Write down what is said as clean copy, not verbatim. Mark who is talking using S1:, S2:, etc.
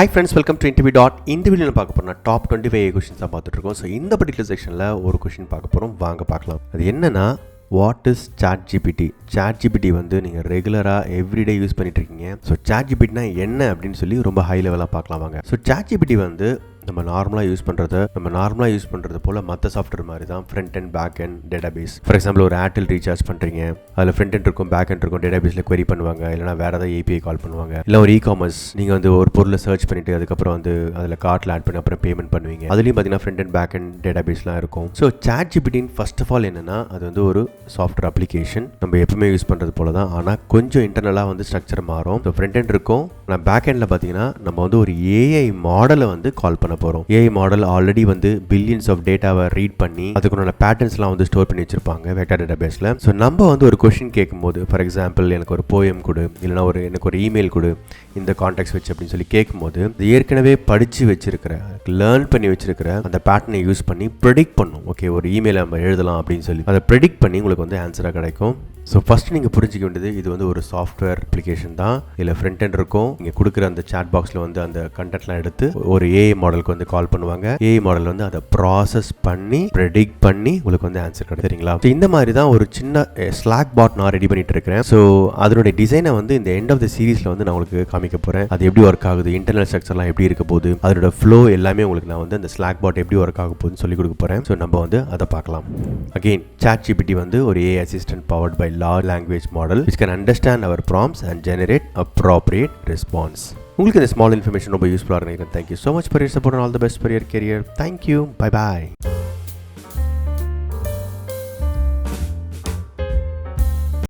S1: Hi friends, welcome to InterviewDOT. இந்த வீடியோவில் பார்க்க போகிறோம் டாப் 25 கொஷின்ஸாக பார்த்துட்ருக்கோம். ஸோ இந்த பர்டிகுலர் செக்ஷனில் ஒரு கொஷின் பார்க்க போகிறோம், வாங்க பார்க்கலாம். அது என்னென்னா, வாட் இஸ் ChatGPT? ChatGPT வந்து நீங்கள் ரெகுலராக எவ்ரிடே யூஸ் பண்ணிட்டு இருக்கீங்க. ஸோ ChatGPTனா என்ன அப்படின்னு சொல்லி ரொம்ப ஹை லெவலாக பார்க்கலாம் வாங்க. ஸோ ChatGPT வந்து நம்ம நார்மலாக யூஸ் பண்ணுறது போல் மற்ற சாஃப்ட்வேர் மாதிரி தான் front end back end database. For example ஒரு ஏர்டெல் ரீசார்ஜ் பண்ணுறீங்க, அதில் ஃப்ரண்ட் அண்ட் இருக்கும், பேக் அண்ட் இருக்கும், டேட்டாபேஸில் query பண்ணுவாங்க, இல்லைனா வேறு ஏதாவது API கால் பண்ணுவாங்க. இல்லை ஒரு இ-காமர்ஸ் நீங்கள் வந்து ஒரு பொருளை சர்ச் பண்ணிவிட்டு அதுக்கப்புறம் வந்து அதில் கார்ட்டில் ஆட் பண்ணி அப்புறம் பேமெண்ட் பண்ணுவீங்க. அதுலேயும் பார்த்தீங்கன்னா ஃப்ரண்ட் அண்ட் பேக் அண்ட் டேட்டாபேஸ்லாம் இருக்கும். ஸோ ChatGPTன்னு ஃபர்ஸ்ட் ஆஃப் ஆல் என்னென்னா, அது வந்து ஒரு சாஃப்ட்வேர் அப்ளிகேஷன், நம்ம எப்பவுமே யூஸ் பண்ணுறது போல தான். ஆனால் கொஞ்சம் இன்டர்னலாக வந்து ஸ்ட்ரக்சர் மாறும். ஸோ ஃப்ரண்ட் அண்ட் இருக்கும், ஆனால் பேக் எண்டில் பார்த்தீங்கன்னா நம்ம வந்து ஒரு AI மாடலை வந்து கால் பண்ண போகிறோம். AI மாடல் ஆல்ரெடி வந்து பில்லியன்ஸ் ஆஃப் டேட்டாவை ரீட் பண்ணி அதுக்குள்ள பேட்டர்ன்ஸ்லாம் வந்து ஸ்டோர் பண்ணி வச்சிருப்பாங்க வெக்டார் டேட்டாபேஸில். ஸோ நம்ம வந்து ஒரு கொஷின் கேட்கும்போது, ஃபார் எக்ஸாம்பிள் எனக்கு ஒரு போயம் கொடு, இல்லைனா எனக்கு ஒரு இமெயில் கொடு இந்த கான்டாக்ட்ஸ் வச்சு அப்படின்னு சொல்லி கேட்கும்போது, ஏற்கனவே படித்து வச்சிருக்கிற, லேர்ன் பண்ணி வச்சிருக்கிற அந்த பேட்டர்னை யூஸ் பண்ணி ப்ரெடிக்ட் பண்ணும். ஓகே, ஒரு இமெயிலை நம்ம எழுதலாம் அப்படின்னு சொல்லி அதை ப்ரெடிக்ட் பண்ணி உங்களுக்கு வந்து ஆன்சராக கிடைக்கும். ஸோ ஃபஸ்ட்டு நீங்கள் புரிஞ்சிக்க வேண்டியது, இது வந்து ஒரு சாஃப்ட்வேர் அப்ளிகேஷன் தான். இதில் ஃப்ரண்ட் எண்ட் இருக்கும், நீங்கள் கொடுக்குற அந்த சாட் பாக்ஸில் வந்து அந்த கண்டென்ட்லாம் எடுத்து ஒரு AI மாடலுக்கு வந்து கால் பண்ணுவாங்க. AI மாடல் வந்து அதை ப்ராசஸ் பண்ணி ப்ரெடிக்ட் பண்ணி உங்களுக்கு வந்து ஆன்சர் கிடைக்கும். சரிங்களா? ஸோ இந்த மாதிரி தான் ஒரு சின்ன ஸ்லாக் பாட் நான் ரெடி பண்ணிட்டு இருக்கிறேன். ஸோ அதனுடைய டிசைனை வந்து இந்த எண்ட் ஆஃப் த சீரீஸில் வந்து நான் உங்களுக்கு காமிக்க போகிறேன். அது எப்படி ஒர்க் ஆகுது, இன்டர்னல் ஸ்ட்ரக்சர்லாம் எப்படி இருக்க போகுது, அதோட ஃப்ளோ எல்லாமே உங்களுக்கு நான் வந்து அந்த ஸ்லாக் பாட் எப்படி ஒர்க் ஆக போகுதுன்னு சொல்லி கொடுக்க போகிறேன். ஸோ நம்ம வந்து அதை பார்க்கலாம். அகெயின், ChatGPT வந்து ஒரு AI assistant powered by large language model which can understand our prompts and generate appropriate response. உங்களுக்கு இந்த ஸ்மால் இன்ஃபர்மேஷன் ரொம்ப யூஸ்ஃபுல்லாக இருக்கும். Thank you so much for your support and all the best for your career. Thank you. Bye bye.